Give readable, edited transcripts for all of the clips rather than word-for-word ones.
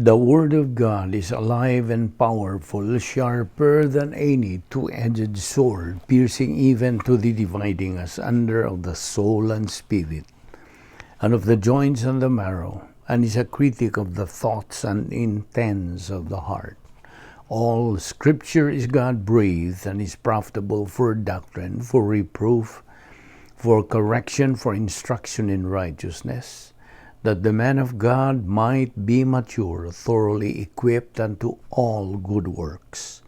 The Word of God is alive and powerful, sharper than any two-edged sword, piercing even to the dividing asunder of the soul and spirit, and of the joints and the marrow, and is a critic of the thoughts and intents of the heart. All Scripture is God-breathed and is profitable for doctrine, for reproof, for correction, for instruction in righteousness, that the man of God might be mature, thoroughly equipped unto all good works.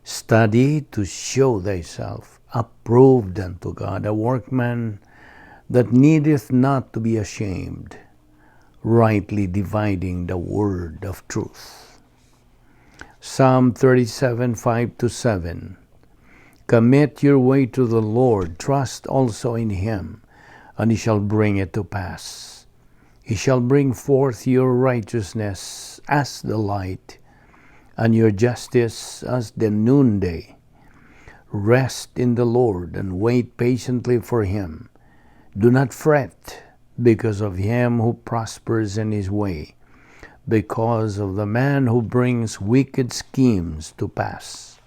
Study to show thyself approved unto God, a workman that needeth not to be ashamed, rightly dividing the word of truth. Psalm 37, 5-7. Commit your way to the Lord, trust also in him, and he shall bring it to pass. He shall bring forth your righteousness as the light, and your justice as the noonday. Rest in the Lord, and wait patiently for him. Do not fret because of him who prospers in his way, because of the man who brings wicked schemes to pass.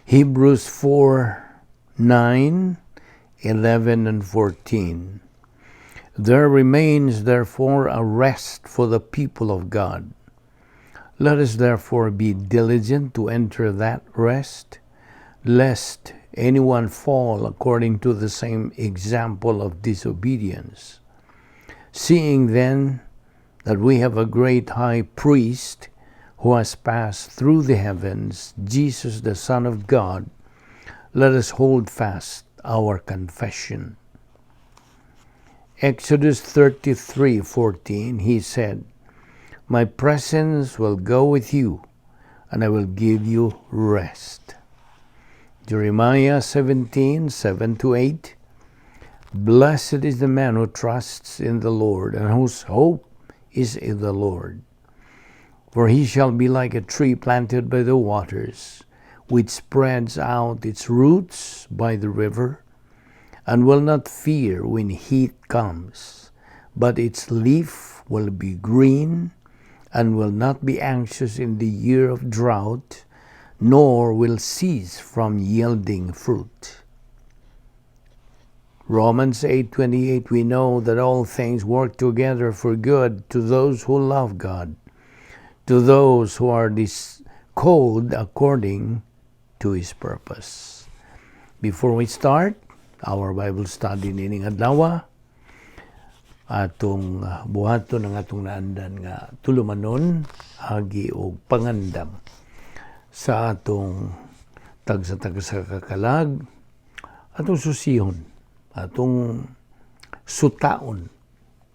Hebrews 4:9, 11, and 14. There remains therefore a rest for the people of God. Let us therefore be diligent to enter that rest, lest anyone fall according to the same example of disobedience. Seeing then that we have a great high priest who has passed through the heavens, Jesus the Son of God, let us hold fast our confession. Exodus 33:14, he said, My presence will go with you, and I will give you rest. Jeremiah 17:7-8, Blessed is the man who trusts in the Lord, and whose hope is in the Lord. For he shall be like a tree planted by the waters, which spreads out its roots by the river, and will not fear when heat comes, but its leaf will be green, and will not be anxious in the year of drought, nor will cease from yielding fruit. Romans 8:28, we know that all things work together for good to those who love God, to those who are called according to his purpose. Before we start our Bible study nining adlaw, atong buhaton ang atong naandan nga tulumanon agi og pangandam sa atong tagsa-tagsa sa kakalag, atong susihon, atong sutaon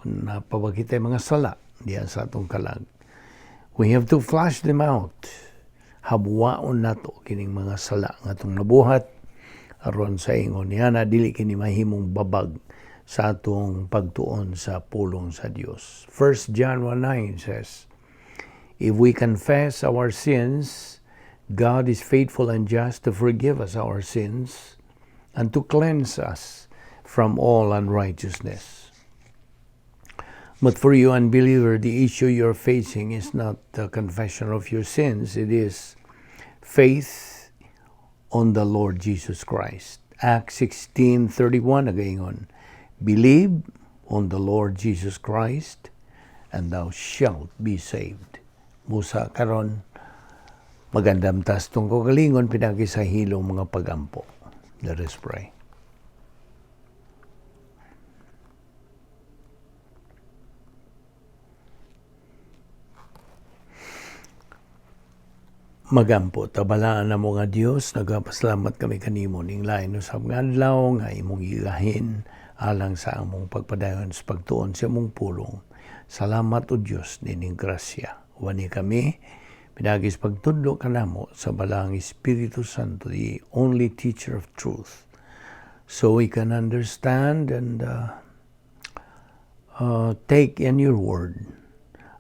na pabagitay mga sala diyan sa atong kalag. We have to flush them out. Habuwaon nato kining mga sala nga atong nabuhat aron sa ingon niya na dili kini mahimong babag sa atong pagtuon sa pulong sa Dios. 1 John 1:9 says, If we confess our sins, God is faithful and just to forgive us our sins and to cleanse us from all unrighteousness. But for you, unbeliever, the issue you're facing is not the confession of your sins. It is faith on the Lord Jesus Christ. Acts 16:31 agayon, Believe on the Lord Jesus Christ, and thou shalt be saved. Musa karon magandam tas tong kagalingon pinagi sa hilong mga pagampo. Let us pray. Magampo, tabalaan na mo nga Diyos, nagapasalamat kami kanimo ning lain sa mga adlaw nga imong igahin alang sa among pagpadayon sa pagtuon sa among pulong. Salamat o Diyos nining grasya. Wani kami, pinagis pagtudlo kanamo sa balang Espiritu Santo, the only teacher of truth, so we can understand and take in your word.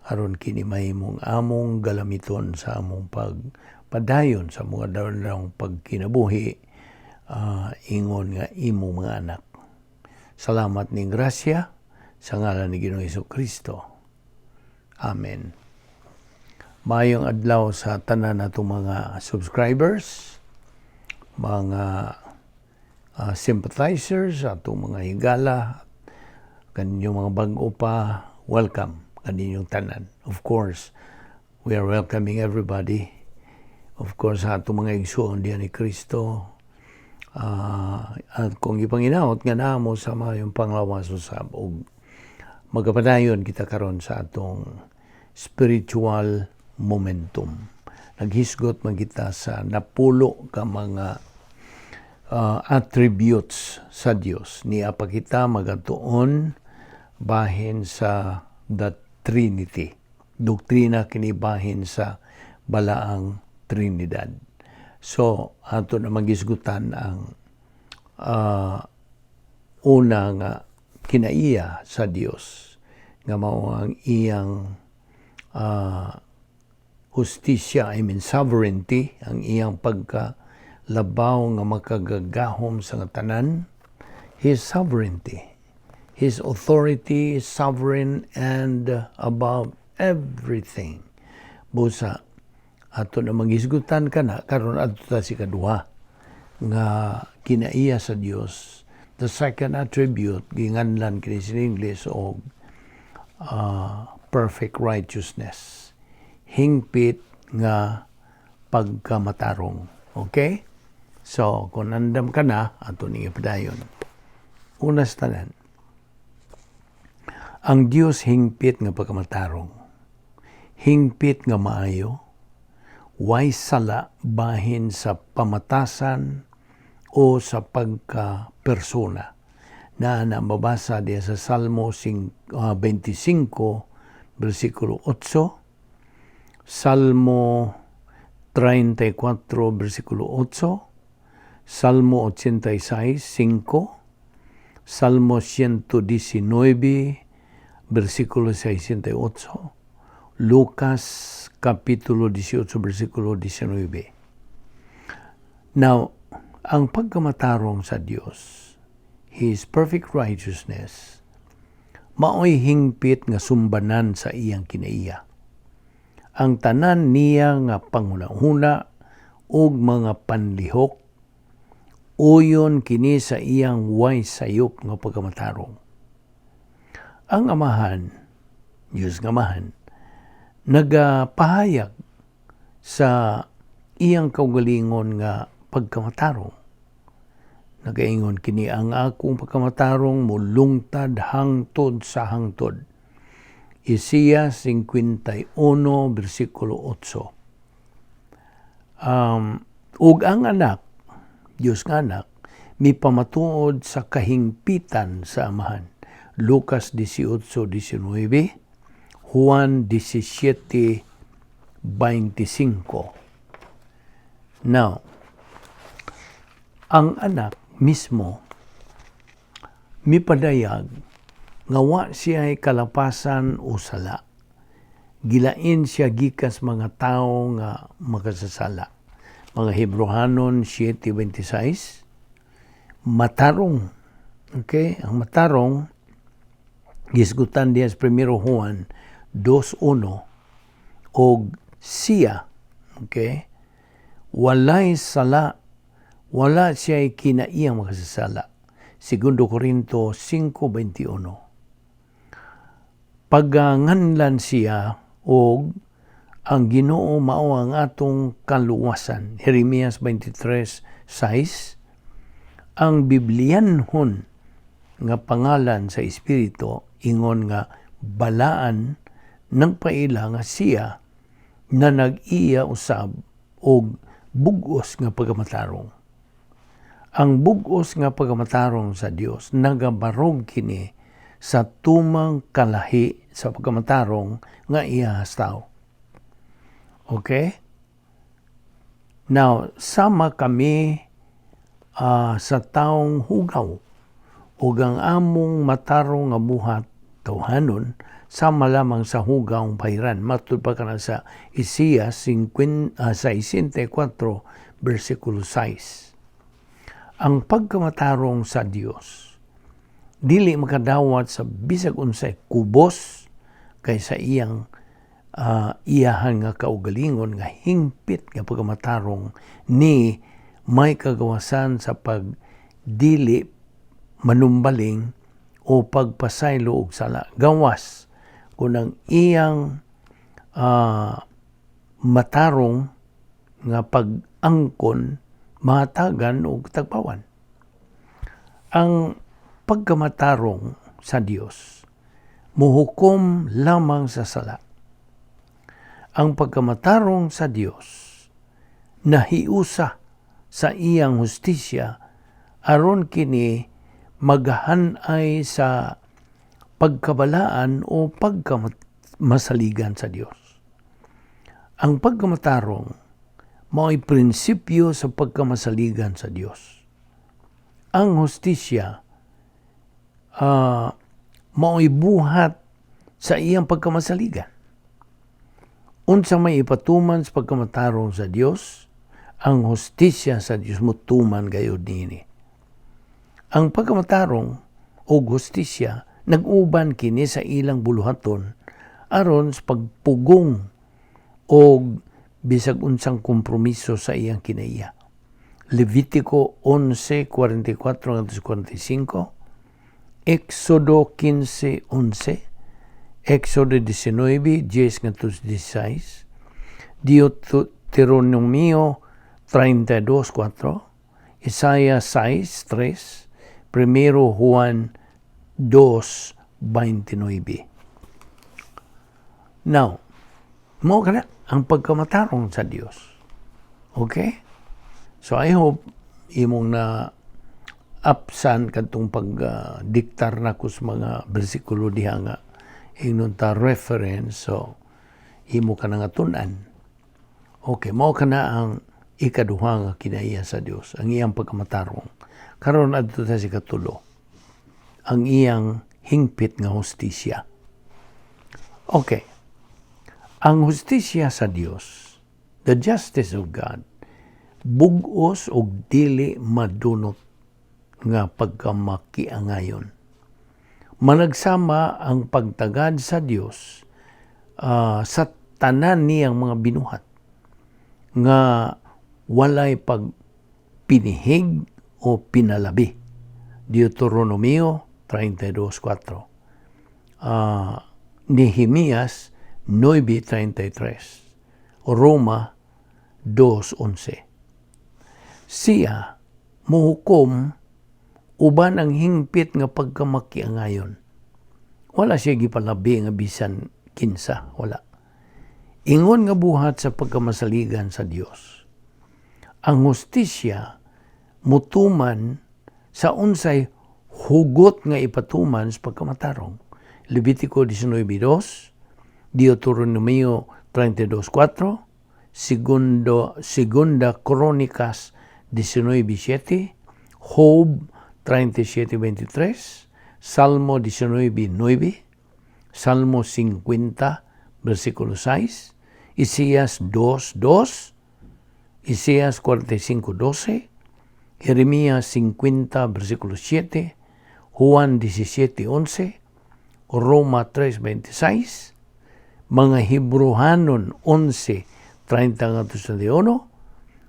Aron kini mahimong among galamiton sa among pagpadayon sa mga dalang pagkinabuhi, ingon nga imong mga anak. Salamat ning grasya sa ngalan ni Ginoong Hesukristo. Amen. Mayong adlaw sa tanan natong mga subscribers, mga sympathizers, atong mga higala, kaninyong mga bag-o pa, welcome kaninyong tanan. Of course, we are welcoming everybody. Of course, atong mga igsoon diyan ni Kristo. At kung ipanginaot nga namo sa mayong panglawas usab og magapadayon kita karon sa atong spiritual momentum. Naghisgot man kita sa napulo ka mga attributes sa Dios. Niya pa kita magatuon bahin sa the Trinity. Doktrina kini bahin sa balaang Trinidad. So, ato na magisgutan ang una nga kinaiya sa Dios nga mao ang iyang justisya, sovereignty, ang iyang pagkalabaw nga makagagahom sa tanan. His sovereignty, His authority is sovereign and above everything. Busa, ato na magisgutan ka na, karon ato ta si kaduha, nga kinaiya sa Dios. The second attribute, ginganlan kini sa English, o perfect righteousness. Hingpit nga pagkamatarong. Okay? So, kung nandam ka na, ato ning ipadayon. Una sa tanan, ang Dios hingpit nga pagkamatarong. Hingpit nga maayo, way sala bahin sa pamatasan o sa pagka-persona. Na mabasa diya sa Salmo 25, versikulo 8, Salmo 34, versikulo 8, Salmo 86, 5, Salmo 119, versikulo 68, Lucas kapitulo 18, versikulo 19. Now, ang pagkamatarong sa Dios, His perfect righteousness, maoy hingpit nga sumbanan sa iyang kinaiya. Ang tanan niya nga panghuna-huna ug mga panlihok, uyon kini sa iyang way sayop nga pagkamatarong. Ang amahan, Diyos nga amahan, nagapahayag sa iyang kaugalingon nga pagkamatarong. Nagaingon kini ang akong pagkamatarong mulungtad hangtod sa hangtod. Isaiah 51, versikulo 8. Ug ang anak, Diyos nga anak, mipamatuod sa kahingpitan sa amahan. Lucas 18:19, Juan 17:25. Now, ang anak mismo mipadayag nga wa siya kalapasan o sala. Gilain siya gikas mga tao nga makasasala. Mga Hebrehanon 7:26, matarong. Okay, ang matarong gisgutan diya sa 1 Juan 2:1 og siya, okay, walay sala, wala siya kinaiyang makasasala. 2 Korinto 5:21. Paganganlan siya og ang Ginoo mao ang atong kaluwasan. Jeremias 23:6. Ang Biblianhon nga pangalan sa Espiritu ingon nga balaan ng paila nga siya na nag-iya usab og bugos nga pagkamatarong. Ang bugos nga pagkamatarong sa Dios nagabarog kini sa tumang kalahi sa pagkamatarong nga iya hastaw. Okay? Now, sama kami sa taong hugaw ug ang among matarong nga buhat tawhanon sama lamang sa hugaw pahiran. Matud pa kana sa Isaiah 64, versikulo 6. Ang pagkamatarong sa Dios dili makadawat sa bisag unsay kubos kaysa iyang iyahan nga kaugalingon nga hingpit nga pagkamatarong ni may kagawasan sa pagdili manumbaling o pagpasaylo og sala. Gawas kung ang iyang matarong nga pag-angkon mahatagan og tagpawan. Ang pagkamatarong sa Dios muhukom lamang sa sala. Ang pagkamatarong sa Dios nahiusa sa iyang hustisya aron kini maghanay sa pagkabalaan o pagkamasaligan sa Dios. Ang pagkamatarong mao'y prinsipyo sa pagkamasaligan sa Dios. Ang hustisya mao'y buhat sa iyang pagkamasaligan. Unsa may ipatuman sa pagkamatarong sa Dios, ang hustisya sa Dios mutuman gayud niini. Ang pagkamatarong o hustisya nag-uban kini sa ilang buluhaton aron sa pagpugong o bisag unsang kompromiso sa iyang kinaiya. Levitico 11:44-45, Exodo 15:11, Exodo 19:10-16, Deuteronomio 32:4, Isaiah 6:3, 1 Juan 2:29. Now, mo kana ang pagkamatarong sa Dios. Okay? So I hope imong na apsan kadtong pagdiktar na ko sa mga bersikulo diha nga ingnon ta reference, so imo ka na nga tun-an. Okay, mao kana ang ikaduha nga kinaiya sa Dios, ang iyang pagkamatarong. Karon adto ta si katulo, ang iyang hingpit nga hustisya. Okay. Ang hustisya sa Dios, the justice of God, bug-os og dili madunot nga pagkamakiangayon. Managsama ang pagtagad sa Dios sa tanan niyang mga binuhat nga walay pagpinihig o pinalabi. Deuteronomio 32:4. Nehemias 9:33, Roma 2:11. Siya muhukom uban ang hingpit nga pagkamakiangayon. Wala siya gipalabi nga bisan kinsa, wala. Ingon nga buhat sa pagkamasaligan sa Dios. Ang hustisya mutuman sa unsay hugot nga ipatuman sa pagkamatarong. Levitico 19:2, Deuteronomio 32:4, Segunda Crónicas 19:7, Job 37:23, Salmo 19:9, Salmo 50, versikulo 6, Isaías 2:2, Isaías 45:12, Jeremías 50, versikulo 7, Juan 17:11, Roma 3:26, mga Hebrehanon 11:30-31,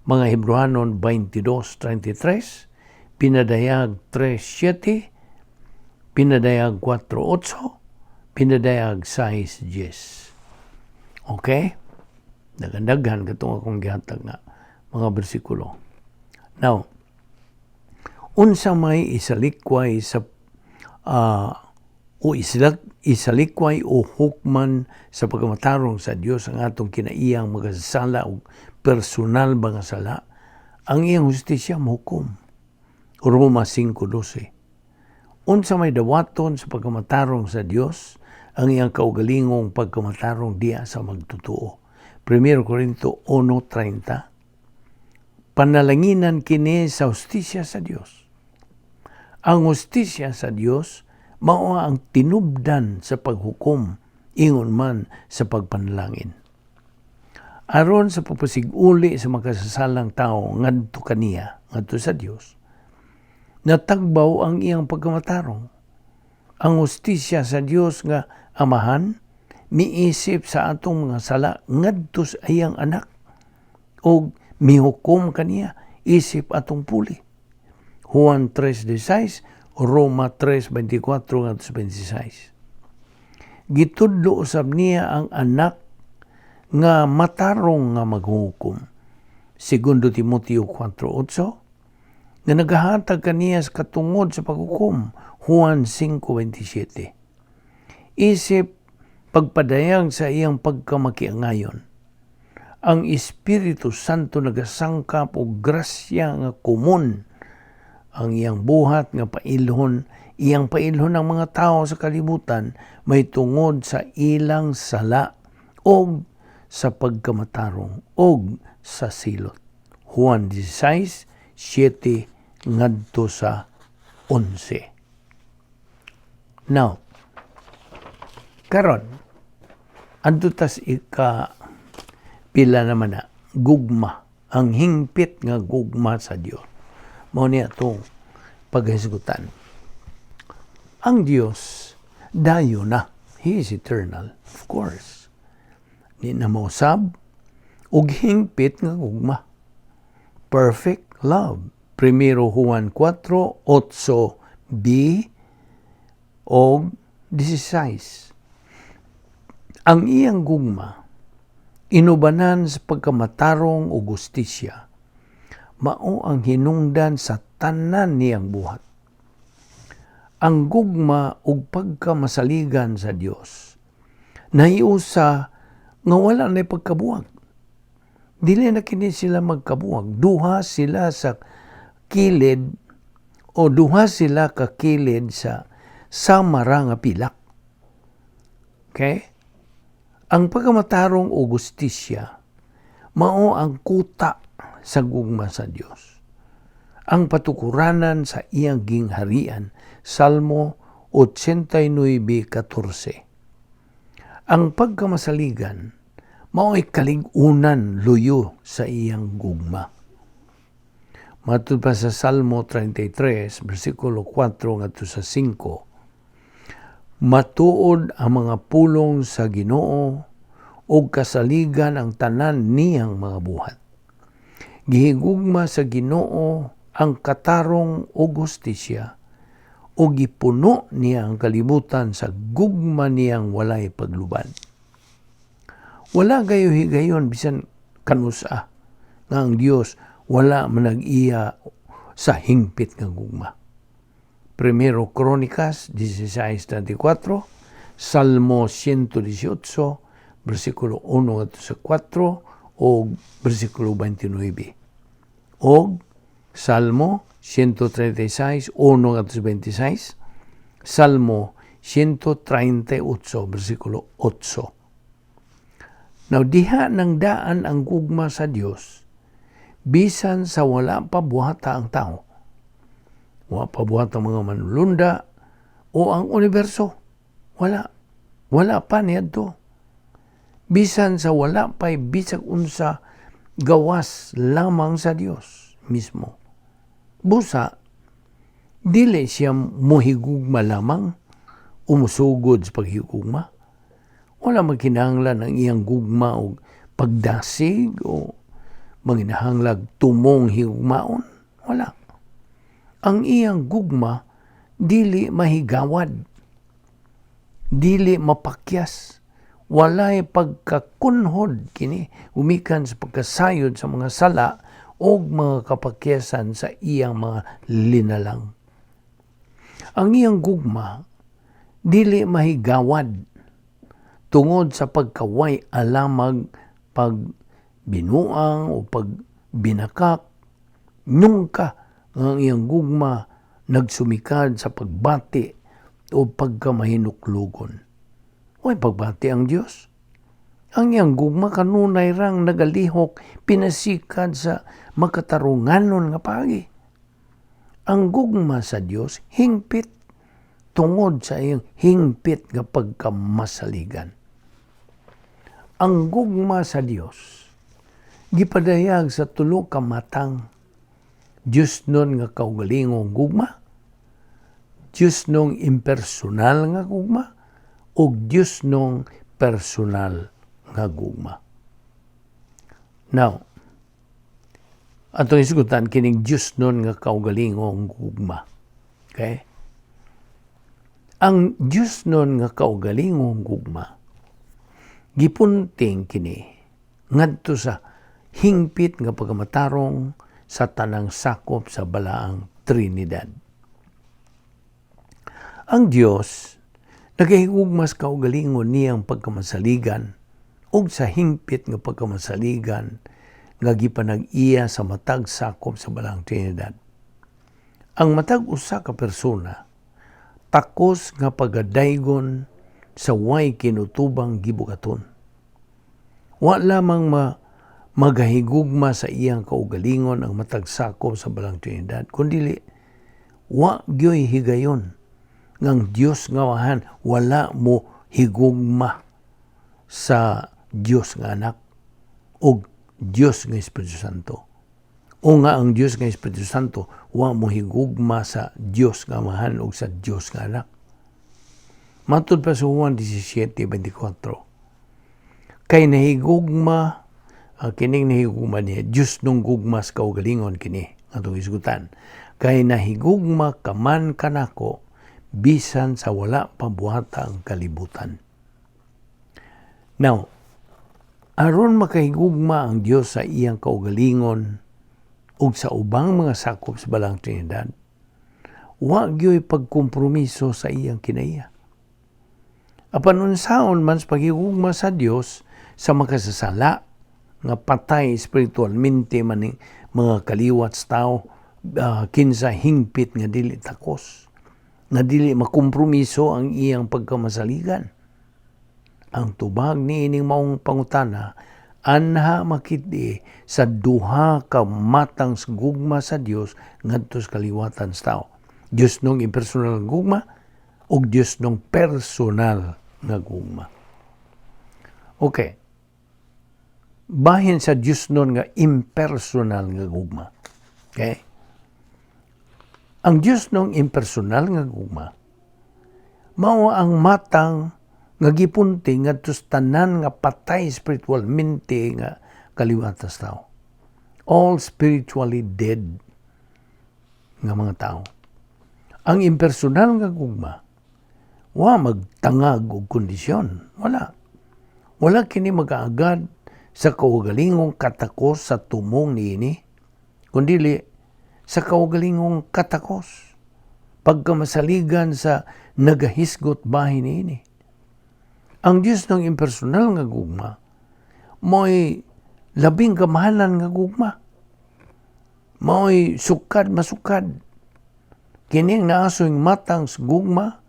mga Hebrehanon 22:33, Pinadayag 3:7, Pinadayag 4:8, Pinadayag 6:10. Okay? Daghan-daghan katong akong gihatag nga mga bersikulo. Now, unsa may isalikway sa isalikway o hukman sa pagkamatarong sa Dios ang atong kinaiyang magasala o personal mga sala, ang iyang hustisya mahukom. Roma 5:12. Unsa may dawaton sa pagkamatarong sa Dios, ang iyang kaugalingong pagkamatarong diya sa magtotoo. 1 Corinto 1:30. Panalanginan kini sa hustisya sa Dios. Ang hustisya sa Dios mao ang tinubdan sa paghukom ingon man sa pagpanalangin. Aron sa pagpasiguli sa makasasalang tao ngadto kaniya, ngadto sa Dios, natagbaw ang iyang pagkamatarong. Ang hustisya sa Dios nga Amahan miisip sa atong mga sala ngadto sa iyang anak og mihukom kaniya isip atong puli. Juan 3:16, Roma 3:24 ngadto 26. Gitudlo usab niya ang anak nga matarong nga maghukom. Segundo Timoteo 4:8 nga nagahatag kaniya sa katungod sa paghukom. Juan 5:27. Isip pagpadayag sa iyang pagkamakiangayon. Ang Espiritu Santo nagasangkap og grasya nga kumon ang iyang buhat nga iyang pailhon ang mga tao sa kalibutan may tungod sa ilang sala og sa pagkamatarong og sa silot. Juan 16:7 ngadto sa 11. Now, karon adto tas pila naman na gugma, ang hingpit nga gugma sa Dios. Mao ni atong paghisgutan. Ang Dios dayo na, He is eternal, of course. Di na mausab og hingpit nga gugma. Perfect love. Primero Juan 4:8b og 16. Ang iyang gugma inubanan sa pagkamatarong o gustisya, mao ang hinungdan sa tanan niyang buhat. Ang gugma ug pagkamasaligan sa Dios nahiusa nga wala na pagkabuwag. Dili na kini sila magkabuwag. Duha sila sa kilid o duha sila ka kilid sa samara nga pilak. Okay? Ang pagkamatarong o gustisya mao ang kuta sa gugma sa Dios. Ang patukuranan sa iyang gingharian, Salmo 89:14. Ang pagkamasaligan mao'y kaligunan luyo sa iyang gugma. Matud pa sa Salmo 33, versikulo 4 ngadto sa 5. Matuod ang mga pulong sa Ginoo ug kasaligan ang tanan niyang mga buhat. Gihigugma sa Ginoo ang katarong o gustisya o gipuno niya ang kalibutan sa gugma niyang walay pagluban. Wala gayo higayon bisan kanusa nga ang Dios wala manag-iya sa hingpit nga gugma. Primero Crónicas 16:34, Salmo 118, versikulo 1 at 4 o versikulo 29. O Salmo 136, 1 at 26, Salmo 138, versikulo 8. Now, diha nang daan ang gugma sa Dios, bisan sa wala pa buhata ang tao. Wala pa buhata ang mga manlunda o ang universo. Wala. Wala pa niyadto. Bisan sa wala pa'y bisag unsa gawas lamang sa Dios mismo. Busa, dili siya muhigugma lamang, umusugod sa paghigugma. Wala magkinahanglan ang iyang gugma o pagdasig o manginahanglag tumong higugmaon. Wala. Ang iyang gugma dili mahigawad, dili mapakyas, walay pagkakunhod kini umikan sa pagkasayod sa mga sala o mga kapakyasan sa iyang mga linalang. Ang iyang gugma dili mahigawad tungod sa pagkaway alamag pagbinuang o pagbinakak. Nungka ang iyang gugma nagsumikad sa pagbati o pagkamahinuklugon. Way pagbati ang Dios. Ang iyang gugma kanunay rang nagalihok pinasikad sa makatarunganon nga pagi. Ang gugma sa Dios hingpit tungod sa iyang hingpit nga pagkamasaligan. Ang gugma sa Dios gipadayag sa tulo ka matang. Diyos nun nga kaugalingong gugma, Diyos nung impersonal nga gugma, o Diyos nung impersonal nga gugma. Now, atong isgutan kining Dios nun nga kaugalingong gugma. Okay? Ang Dios nun nga kaugalingong gugma, gipunting kini ngadto sa hingpit nga pagamatarong sa tanang sakop sa balaang Trinidad. Ang Dios nagahigugma sa kaugalingon niyang pagkamasaligan ug sa hingpit nga pagkamasaligan nga gipanag-iya sa matag sakop sa balaang Trinidad. Ang matag usa ka persona takos nga pagadaygon sa way kinutubang gibukaton. Wa lamang magahigugma sa iyang kaugalingon ang matag sakop sa balaang Trinidad, kundi wa gyoy higayon ngang Dios nga wahan wala mo higugma sa Dios nga anak o Dios nga Espiritu Santo. O nga ang Dios nga Espiritu Santo wa mo higugma sa Dios nga amahan o sa Dios nga anak. Matud pa sa Juan 17:24. Kay nahigugma kining nahigugma niya Dios nung gugma sa kaugalingon kini atong isgutan. Kay nahigugma kaman kanako bisan sa wala pa buhata ang kalibutan. Now, aron makahigugma ang Dios sa iyang kaugalingon ug sa ubang mga sakop sa balaang Trinidad, wa gyoy pagkompromiso sa iyang kinaiya. Apan unsaon man sa paghigugma sa Dios sa makasasala nga patay espiritualmente maning mga kaliwat sa tao, kinsa hingpit nga dili takos, nga dili makompromiso ang iyang pagkamasaligan. Ang tubag ni ining maong pangutana, anha makiti sa duha ka matang gugma sa Dios ngadto sa kaliwatan sa tao. Dios nung impersonal nga gugma ug Dios nung personal nga gugma. Okay. Bahin sa Dios nun nga impersonal nga gugma. Okay? Ang Dios nung impersonal nga gugma, mao ang matang nga gipunti ngadto sa tanan nga patay spiritualmente nga kaliwat sa tao. All spiritually dead nga mga tao. Ang impersonal nga gugma, wa magtangag og kondisyon. Wala. Wala kini mag-aagad sa kaugalingong katakos sa tumong niini, kundi sa kaugalingong katakos pagkamasaligan sa nagahisgot bahin niini. Ang Diyos ng impersonal nga gugma, mo'y labing kamahalan nga gugma. Mo'y sukad masukad. Kining naasoy matang gugma,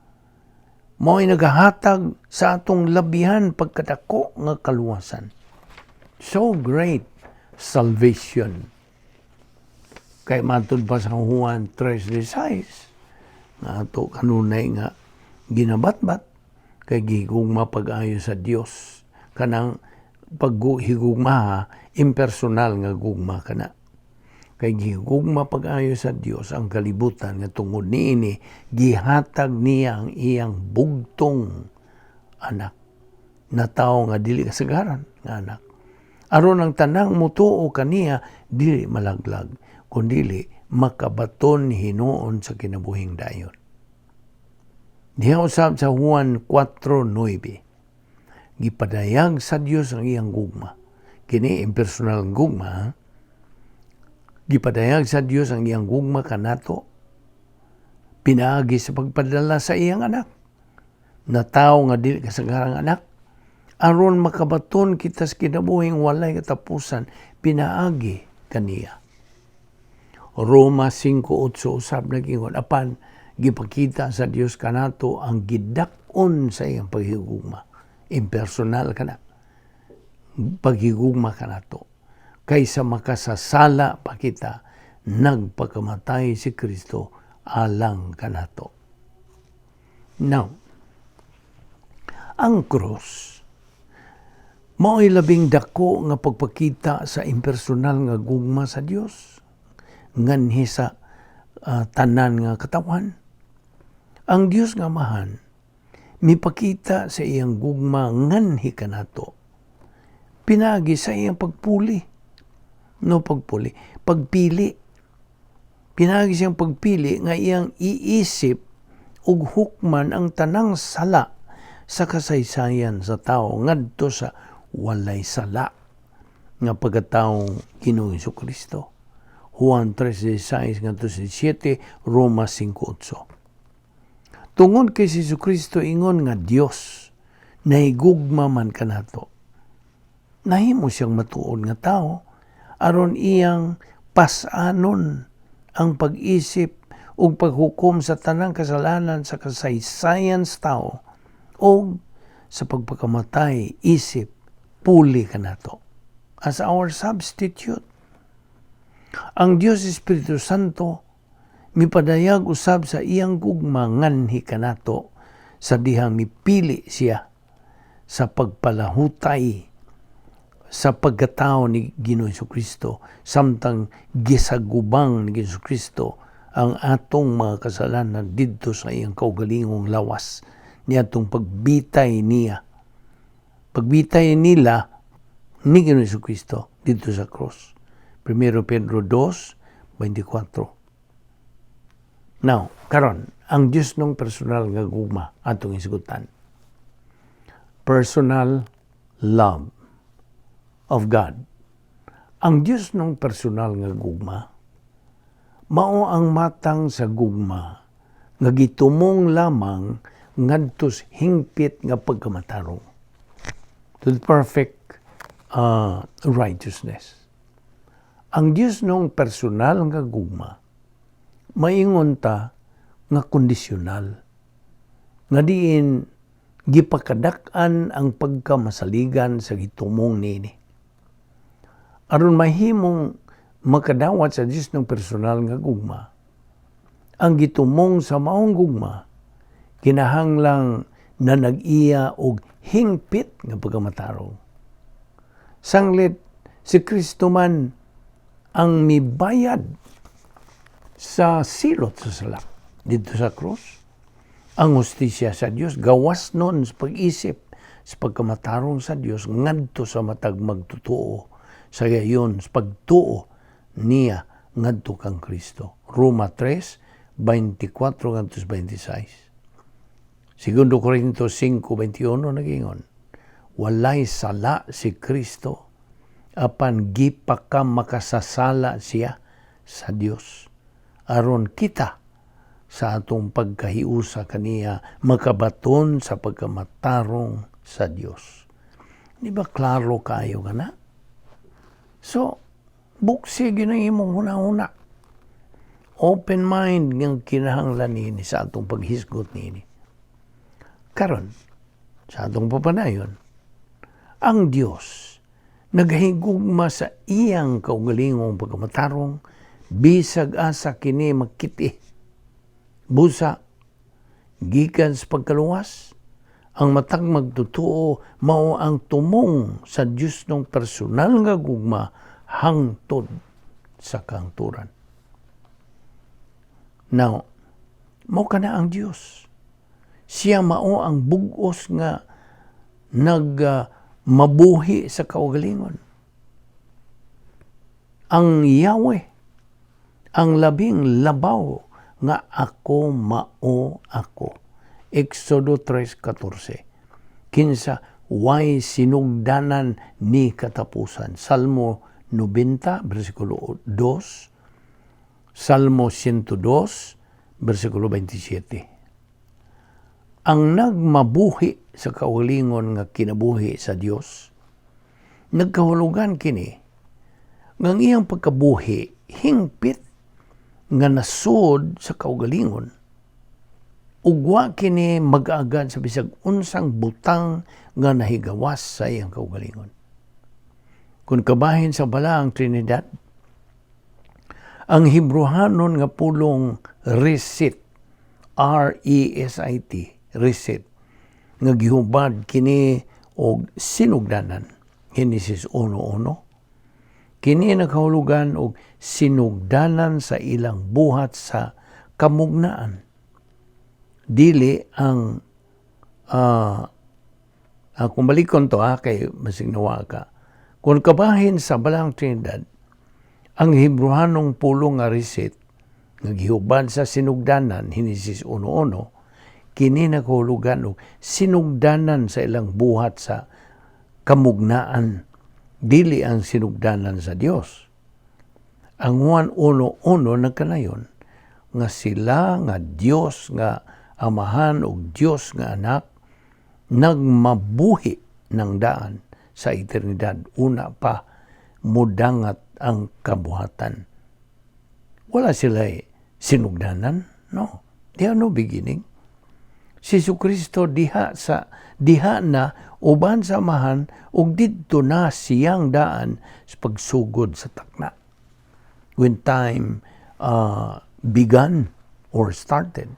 mo'y nagahatag sa atong labihan pagkadako nga kaluwasan. So great salvation. Kay matud pa sa Juan 3:16, nga ato kanunay nga ginabatbat, kay gigugma pag-ayo sa Dios kanang paghigugma impersonal nga gugma kana. Kay gigugma pag-ayo sa Dios ang kalibutan nga tungod niini gihatag niya ang iyang bugtong anak na tawo nga dili kasagaran nga anak. Aron ang tanang mutuo kaniya dili malaglag kundi makabaton hinuon sa kinabuhing dayon. Diha usab sa Juan 4:9. Gipadayag sa Dios ang iyang gugma. Kini impersonal gugma. Gipadayag sa Dios ang iyang gugma kanato. Pinaagi sa pagpadala sa iyang anak. Na tao nga dili kasagarang anak. Aron makabaton kita sa kinabuhing walay katapusan, pinaagi kaniya. Roma 5:8 usab nagingon, apan gipakita sa Dios kanato ang gidak-on sa iyang paghigugma. Impersonal kana. Paghigugma kanato. Kaysa makasasala pa kita, nagpakamatay si Kristo alang kanato. Now, ang krus, mao'y labing dako nga pagpakita sa impersonal nga gugma sa Dios. Nganhi sa tanan nga katawan. Ang Dios nga amahan, mipakita sa iyang gugma nganhi kanato. Pinagi sa iyang pagpuli. No pagpuli, pagpili. Pinagi siyang pagpili nga iyang iisip ug hukman ang tanang sala sa kasaysayan sa tao ngadto sa walay sala nga pagkataong Ginoong Jesucristo. Juan 3:16 ngadto 17, Roma 5:8. Tungod kay Jesucristo ingon nga Dios, nahigugma man kanato. Nahimo siyang matuod nga tao aron iyang pasanon ang pag-isip ug paghukom sa tanang kasalanan sa kasaysayan sa tao o sa pagpakamatay isip puli kanato as our substitute. Ang Dios Espiritu Santo mipadayag usab sa iyang gugma nganhi kanato sa dihang mipili siya sa pagpalahutay sa pagkatao ni Ginoong Jesucristo samtang gisagubang ni Jesucristo ang atong mga kasalanan didto sa iyang kaugalingong lawas niadtong pagbitay niya. Pagbitay nila ni Ginoong Jesucristo didto sa cross. 1 Pedro 2:24. Now, karon ang Dios nung personal nga gugma atong isgutan. Personal love of God. Ang Diyos ng personal nga gugma, mao ang matang sa gugma nga gitumong lamang ngadtos hingpit nga pagkamatarong to the perfect righteousness. Ang Diyos ng personal nga gugma, maingon ta nga kondisyonal, nga diin gipakadak-an ang pagkamasaligan sa gitumong nini. Aron mahimong makadawat sa Diyos ng personal nga gugma, ang gitumong sa maong gugma, kinahanglang na nag-iya og hingpit nga pagkamatarong. Sanglit, si Kristo man ang mibayad sa silot sa sala dito sa krus. Ang hustisya sa Dios gawas nun sa pag-isip sa pagkamatarong sa Dios ngadto sa matag magtutuo sa gayon sa pagtuo niya ngadto kang Kristo. Roma 3:24-26. Segundo Corinto 5:21 nagingon, walay sala si Kristo apan gipakam makasasala siya sa Dios aron kita sa atong pagkahiusa kaniya makabaton sa pagkamatarong sa Dios. Di ba klaro kayo ka na? So, buksi yun ang imong huna-huna. Open mind ng kinahanglan nini sa atong paghisgot nini. Karon, sa atong papanayon, ang Dios naghigugma sa iyang kaugalingong pagkamatarong bisag asa kini makiti busa gikan sa pagkaluwas. Ang matag magtutuo mao ang tumong sa Dios ng personal nga gugma hangtod sa kahangturan. Now, mao kana ang Dios. Siya mao ang bug-os nga mabuhi sa kaugalingon. Ang Yahweh, ang labing labaw nga ako mao ako. Exodo 3:14. Kinsa way sinugdanan ni katapusan. Salmo 90 bersikulo 2. Salmo 102 bersikulo 27. Ang nagmabuhi sa kaugalingon nga kinabuhi sa Dios, nagkahulugan kini nga iyang pagkabuhi hingpit nga nasud sa kaugalingon. Ugwa kini mag-agad sa bisag unsang butang nga nahigawas sa iyang kaugalingon. Kung kabahin sa bala ang Trinidad, ang Hebrehanon nga pulong resit, R-E-S-I-T, resit, nga gihubad kini og sinugdanan, Genesis 1:1. Kini nakahulugan og sinugdanan sa ilang buhat sa kamugnaan. Dili ang kung balikon to kay masignawa ka. Kung kabahin sa balang Trinidad, ang Hebrewanong pulong nga risit, nga gihubad sa sinugdanan, Hinesis 1:1, kini nagahulugan og sinugdanan sa ilang buhat sa kamugnaan, dili ang sinugdanan sa Dios. Ang 1:1 nagkanayon nga sila nga Dios nga amahan ug Dios nga anak nagmabuhi ng daan sa eternidad una pa mudangat ang kabuhatan. Wala sila sinugdanan, no. They are no beginning. Si Jesucristo diha na uban sa amahan ug didto na siyang daan sa pagsugod sa takna. When time began or started.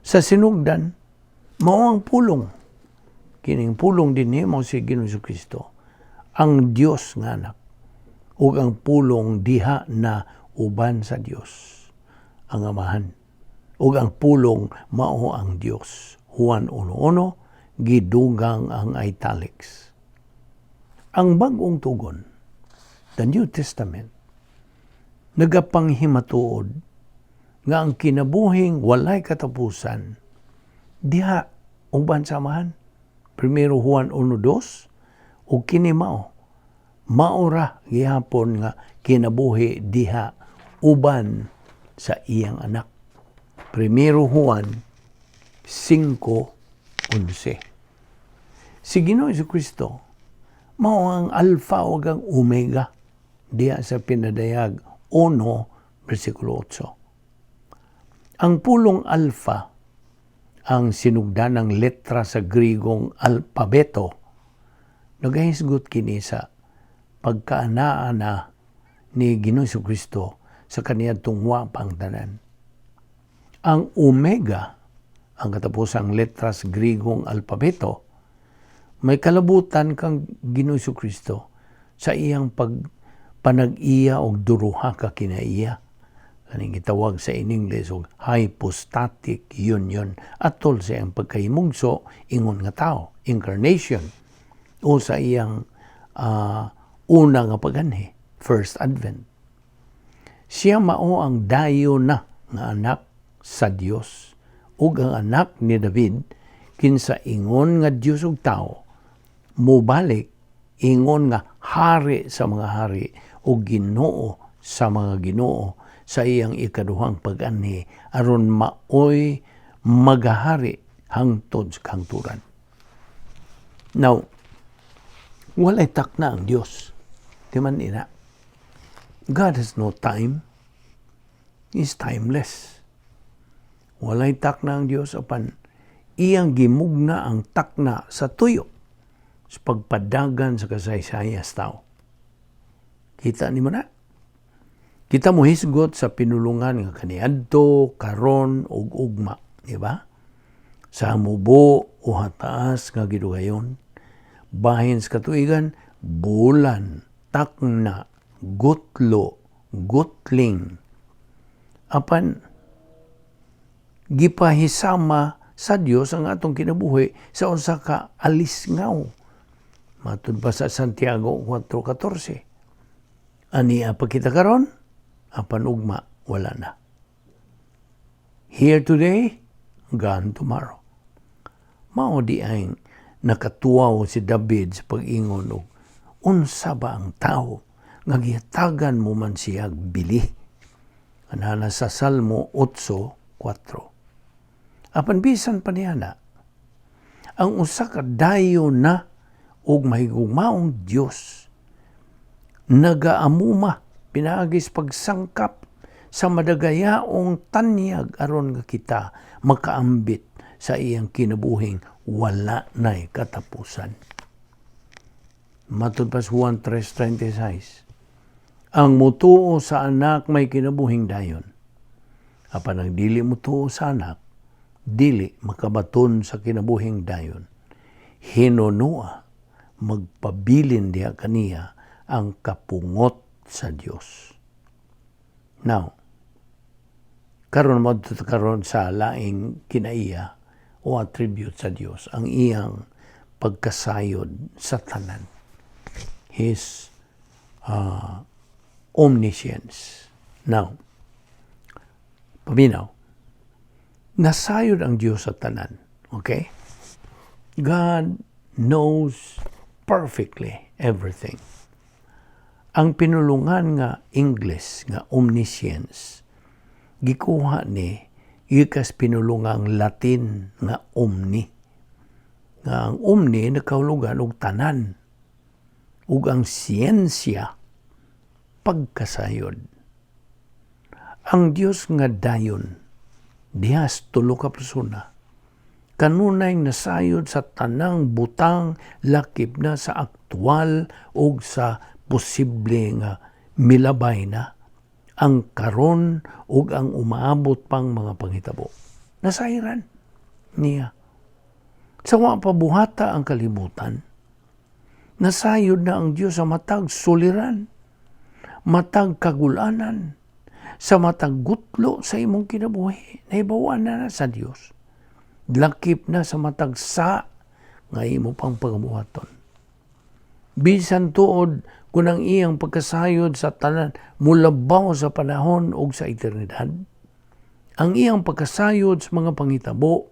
Sa sinugdan, mao ang pulong. Kining pulong din ni mao si Ginoong Jesucristo, ang Dios nga anak. Ug ang pulong diha na uban sa Dios, ang amahan. Ug ang pulong mao ang Dios. Juan 1:1, gidugang ang italics. Ang bagong tugon, the New Testament, nagapanghimatuod nga ang kinabuhing walay katapusan diha uban sa amahan. Primero Juan 1:2, ug kini maora gihapon nga kinabuhi diha uban sa iyang anak. Primero Juan 5:11. Si Ginoong Jesucristo mao ang Alpha ug ang Omega diha sa pinadayag 1 versikulo 8. Ang pulong Alpha, ang sinugdanang letra sa Grigong alpabeto, nagahisgot kini sa pagkaanaa na ni Ginoong Jesucristo sa kaniadtong wa pang tanan. Ang Omega, ang katapusang letra sa Grigong alpabeto, may kalabutan kang Ginoong Jesucristo sa iyang panag-iya og duruha ka kinaiya. Kaning gitawag sa in English og hypostatic union atol sa iyang pagkahimugso ingon nga tao, incarnation, o sa iyang una nga paganhi, first advent. Siya mao ang dayo na nga anak sa Dios ug ang anak ni David kinsa ingon nga Dios ug tao mobalik ingon nga hari sa mga hari ug Ginoo sa mga Ginoo sa iyang ikaduhang pag-anhi aron maoy magahari hangtod sa kahangturan. Now, walay takna ang Dios. Di man ina. God has no time. He's timeless. Walay takna ang Dios apan iyang gimugna ang takna sa tuyo sa pagpadagan sa kasaysayas tao. Kita ni mo na. Kita mo hisgot sa pinulungan nga kaniadto, karon ug ugma, di ba? Sa mubo o hataas nga gidugayon, bahin sa katuigan, bulan, takna, gutlo, gutling. Apan gipahisama sa Dios ang atong kinabuhi sa usa ka alisngaw. Matud pa sa Santiago 4:14. Ani apa kita karon? Apan ugma wala na. Here today, gone tomorrow. Mao di ay nakatuwaw si David sa pag-ingon og unsa ba ang tao nga gihatagan mo man siya bili. Anana sa Salmo 8:4. Apan bisan pa niya na, ang usa ka dayo na ug mahigugmaong Dios nagaamuma pinaagis pagsangkap sa madagayaong tanyag aron nga kita makaambit sa iyang kinabuhing wala na'y katapusan. Matud pa sa Juan 3:36. Ang mutuo sa anak may kinabuhing dayon. Apan ang dili mutuo sa anak, dili makabaton sa kinabuhing dayon. Hinunua, magpabilin diha kaniya ang kapungot sa Dios. Now, karon sa laing kinaiya o attribute sa Dios, ang iyang pagkasayod sa tanan. His omniscience. Now, paminaw, nasayod ang Diyos sa tanan. Okay? God knows perfectly everything. Ang pinulungan nga English nga omniscience, gikuha ni ikas pinulungang Latin nga omni. Nga ang omni nakahulugan og tanan. Ug ang siyensya pagkasayod. Ang Dios nga dayon dihas tulo ka persona. Kanunay nasayod sa tanang butang lakip na sa aktual o sa posible nga milabay na ang karon o ang umaabot pang mga panghitabo. Nasayran niya. Sa wa pabuhata ang kalibutan, nasayod na ang Diyos sa matag suliran, matag kagulanan, sa matag gutlo sa imong kinabuhi. Naibawaan na sa Diyos. Lakip na sa matag sa nga imo pang pagabuhaton. Bisan tuod kung ang iyang pagkasayod sa tanan mulabaw sa panahon o sa eternidad, ang iyang pagkasayod sa mga panghitabo,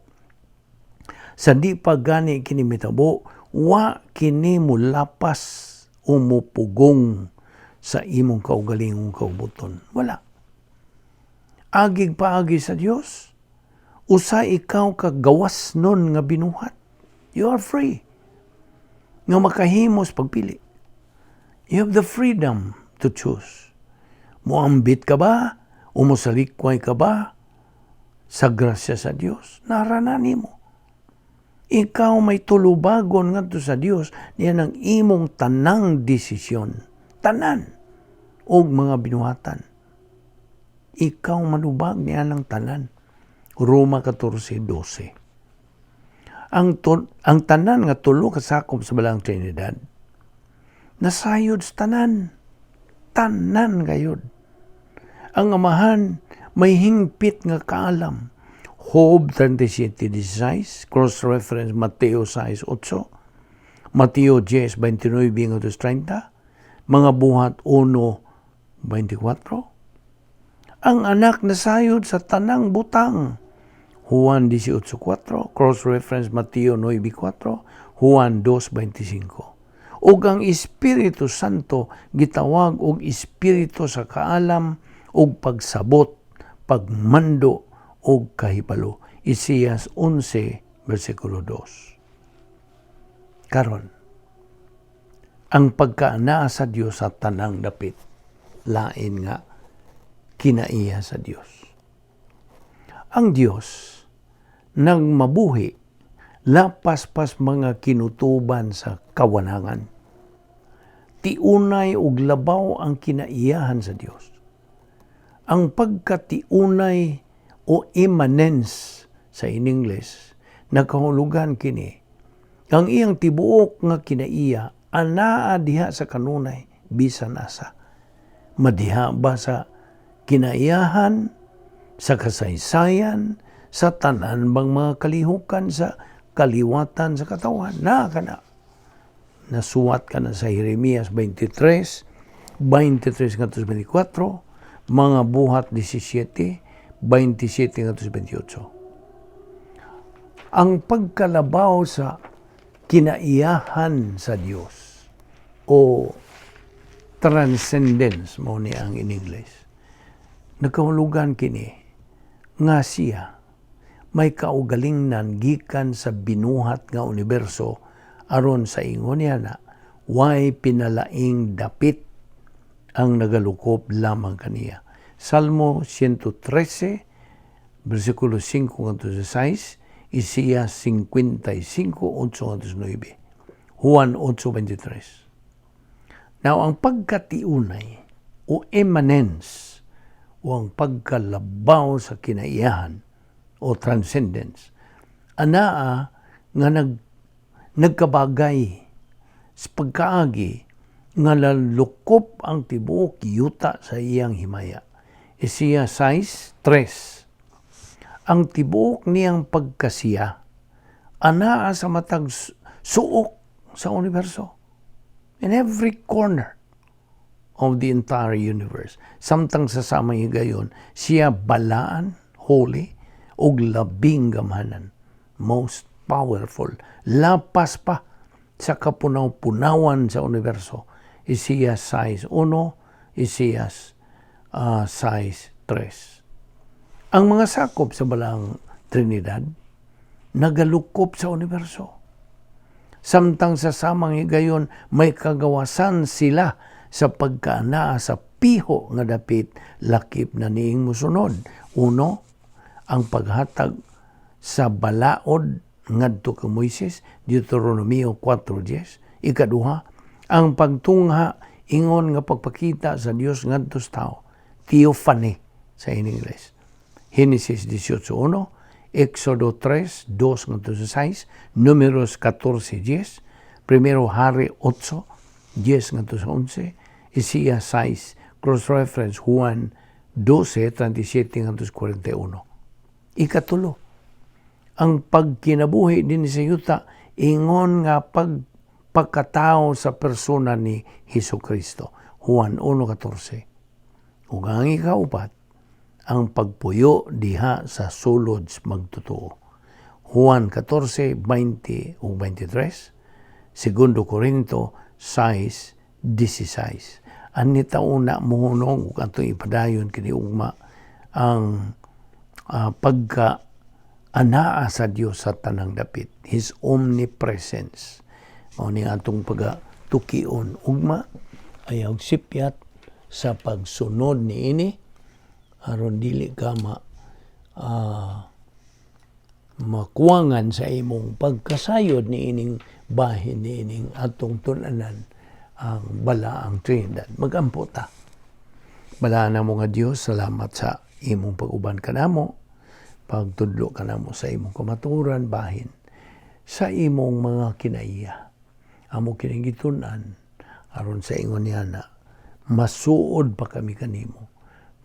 sa di pa gani kini mitabo, wa kini mulapas o mupugong sa imong kaugalingong kaubuton. Wala. Agig paagi sa Dios, usa ikaw kagawas nun nga binuhat. You are free. Nga makahimos pagpili. You have the freedom to choose. Muambit ka ba? O musalikway ka ba? Sa grasya sa Dios, narananin mo. Ikaw may tulubagon ngadto sa Dios niya ng imong tanang desisyon. Tanan og mga binuhatan. Ikaw malubag niya ng tanan. Roma 14:12. Ang tanan nga tulo kasakop sa balang Trinidad, nasayod sa tanan. Tanan gayud. Ang amahan may hingpit nga kaalam. Job 37:16, cross-reference Mateo 6:8, Mateo 10:29-30, mga buhat 1:24. Ang anak nasayod sa tanang butang. Juan 18:4, cross-reference Mateo 9:4, Juan 2:25. Ug ang Espiritu Santo gitawag og Espiritu sa kaalam ug pagsabot, pagmando ug kahibalo. Isaias 11:2. Karon, ang pagkaanaa sa Dios sa tanang dapit, lain nga kinaiya sa Dios. Ang Dios nagmabuhi lapas-pas mga kinutuban sa kawanangan. Tiunay ug labaw ang kinaiyahan sa Dios. Ang pagkatiunay o immanence sa in English, nakahulugan kini, ang iyang tibuok nga kinaiya, anaa diha sa kanunay, bisan asa. Madiha ba sa kinaiyahan, sa kasaysayan, sa tanan bang mga kalihukan, sa kaliwatan sa katawan, nasuwat ka na sa Jeremias 23:24, mga buhat 17:27-28. Ang pagkalabaw sa kinaiyahan sa Dios o transcendence mo ni ang in English, nagkahulugan kini nga siya may kaugalingnan gikan sa binuhat nga universo aron sa ingon niya na way pinalaing dapit ang nagalukop lamang kaniya. Salmo 113, versikulo 5-6, Isaías 55:8-9, Juan 8:23. Now, ang pagkatiunay o immanence o ang pagkalabaw sa kinaiyahan o transcendence, anaa nga nagkabagay sa pagkaagi nga lalukop ang tibuok yuta sa iyang himaya. Isaías 6:3. Ang tibuok niyang pagkasiya anaa sa matag suok sa universo. In every corner of the entire universe. Samtang sa samang higayon, siya balaan, holy, ug labing gamhanan. Most powerful. Lapas pa sa kapunaw-punawan sa universo. Isaiah 6:1, Isaiah 6:3. Ang mga sakop sa balang Trinidad, nagalukop sa universo. Samtang sa samang higayon, may kagawasan sila sa pagkaanaa sa piho nga dapit lakip na niing musunod. Uno, ang paghatag sa balaod ngadto kay Moises, Deuteronomio 4:10. Ikaduha, ang pagtungha ingon nga pagpakita sa Dios ngadto sa tao, theophany sa Ingles. Genesis 18:1, Exodo 3:2-6, Números 14:10, Primero Hari 8:10-11, Isaiah 6, cross-reference Juan 12:37-41. Ikatulo, ang pagkinabuhi din sa yuta, ingon nga pagpakatao sa persona ni Hesukristo, Juan 1:14. Ug ang ikaupat, ang pagpuyo diha sa sulod magtotoo, Juan 14:20 ug 23, Segundo Corinto 6:16. Ani tauna mohunong ug atong ipadayon kini ugma ang pagka-anaa sa Dios sa tanang dapit, His omnipresence. Mao ni atong pagatukion ugma ayaw sipyat sa pagsunod niini aron dili ka makuwangan sa imong pagkasayod niining bahin niining atong tun-anan ang balaang Trinidad. Magampo ta. Balaan na mo nga Dios, salamat sa imong pag-uban kanamo, pagtudlo kanamo sa imong kamaturan bahin, sa imong mga kinaiya. Amo kining gitun-an aron sa ingon niya na masuod pa kami kanimo,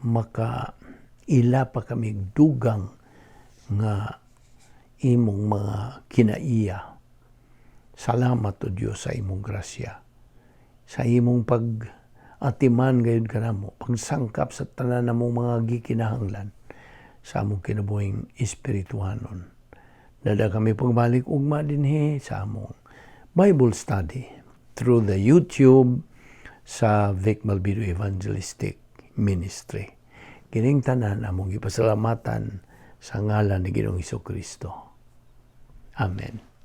makaila pa kami dugang nga imong mga kinaiya. Salamat o Dios sa imong grasya, sa imong pag-atiman gayud kanamo, pagsangkap sa tanan namong mga gikinahanglan sa among kinabuhing espirituhanon. Dada kami pagbalik ugma dinhi sa among Bible study through the YouTube sa Vic Balbido Evangelistic Ministry. Kining tanan among gipasalamatan sa ngalan ni Ginoong Hesukristo. Amen.